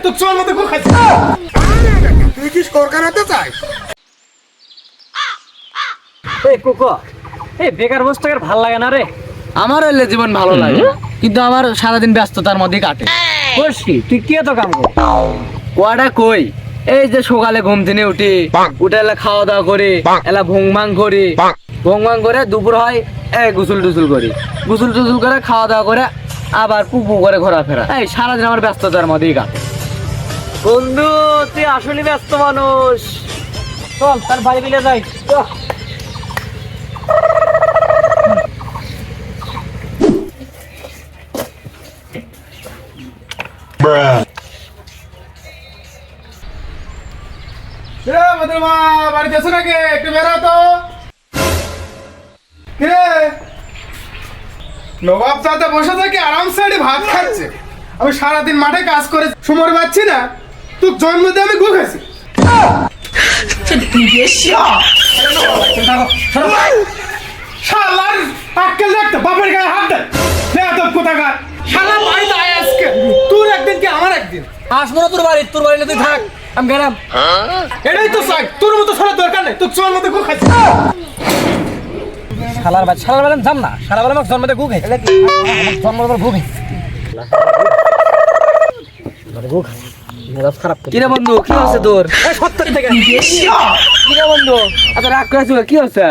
তো চল মতো গু খাইছি। তুই কি সরকার হতে চাস? এই কোকো, এই বেকার বসে ভাল লাগে না রে। আমার হইলে জীবন ভালো লাগে, কিন্তু আমার সারাদিন ব্যস্ততার মধ্যে কাটে। কইস কি তুই কি এত কাম কর? কোয়াটা কই, এই যে সকালে ঘুম থেকে উঠি, উঠে এলা খাওয়া দাওয়া করি, এলা ভুংভাং করি, ভুংভাং করে দুপুর হয় গোসল টুসুল করি, গোসল টুসুল করে খাওয়া দাওয়া করে আবার পুপু করে ঘোরাফেরা। এই সারাদিন আমার ব্যস্ততার মধ্যেই কাটে। বন্ধু তুই আসলে ব্যস্ত মানুষ, চল তার বাড়ি বিলে যাই। কিরে মধুর মা বাড়িতে আছো নাকি? একটু বেরো তো। কিরে নবাব চাতে বসে থেকে আরামসে একটু ভাত খাচ্ছে, আমি সারাদিন মাঠে কাজ করে সময় পাচ্ছি না, তুই জন্ম দিয়ে আমি গু খাইছি। শালার আক্কেল দেখতে বাপের গায়ে হাত দেয়, বেয়াদব কোথাকার। শালা বাড়িতে আয় আজকে, তোর একদিন কি আমার একদিন। আসবো না তোর বাড়ি, তোর বাড়িতে তুই থাক, আমি গেলাম। এটাই তো চাই, তোর মতো শালার দরকার নেই, তুই চল মতো গু খাইছি। শালার বাড়ি যাম না, শালা বেলা আমাকে জন্মতে গু খাই, জন্মের গু খাই। কিরে বন্ধু, কি হচ্ছে তোর? কিরে বন্ধু, এত রাগ করেছো কি হচ্ছে?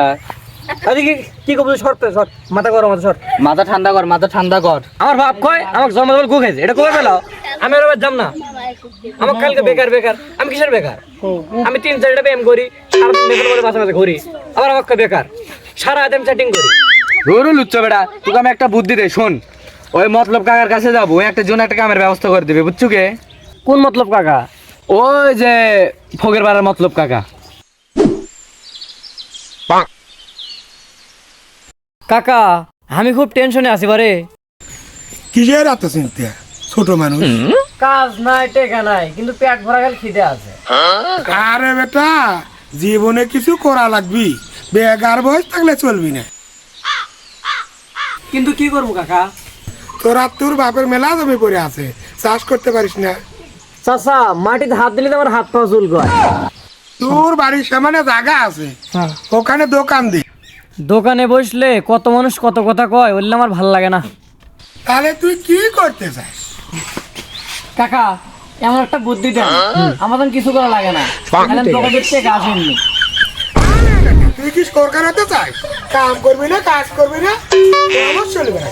কি করবো? শর্তে শর্ট, মাথা গরম আছে শর্ট। মাথা ঠান্ডা কর, মাথা ঠান্ডা কর। আমার বাপ কয় আমাকে জন্মদিন গু খাইছে, এটা কবে পেলাও? আমি আর যাম না, আমার কালকে বেকার বেকার। আমি কিসের বেকার? আমি 3-4টা ব্যায়াম করি, সারাদিন বেকার করে মাঝে মাঝে ঘুরি, আবার আমাকে বেকার সারা দিন চ্যাটিং করি। রোরু লুচ্ছ বেটা, তোকে আমি একটা বুদ্ধি দে, শোন। ওই মতলব কাকার কাছে যাবো, ওই একটা জন্য একটা কামের ব্যবস্থা করে দিবে, বুঝছো কে? কোন মতলব কাকা? ওই যে ফগের পাড়ার মতলব কাকা। কাকা আমি খুব টেনশনে আছি বারে। কিসের এত চিন্তা? ছোট মানুষ। কাজ নাই, টেকা নাই, কিন্তু পেট ভরা গেল খিদে আছে। আরে বেটা, জীবনে কিছু করা লাগবি, বেকার বয়স থাকলে চলবি না। কিন্তু কি করবো কাকা? তোর বাপের মেলা জমি পড়ে আছে, চাষ করতে পারিস না। চাচা মাটিতে হাত দিলে তো আমার হাত পা চুল করে। তোর বাড়ির সামনে জায়গা আছে, ওখানে দোকান দি। দোকানে বসলে কত মানুষ কত কথা কয়, বললে আমার ভাল লাগে না। তাহলে তুই কি করতে চাস? কাকা এমন একটা বুদ্ধি দেন, আমাদের কিছু করা লাগে না, আসেননি। তুই কি সরকার হতে চাস? কাম করবি না, কাজ করবি না, আমার চলবে না।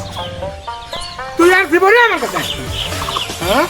তুই আর জীবনে আমার কাছে আসবি, হ্যাঁ?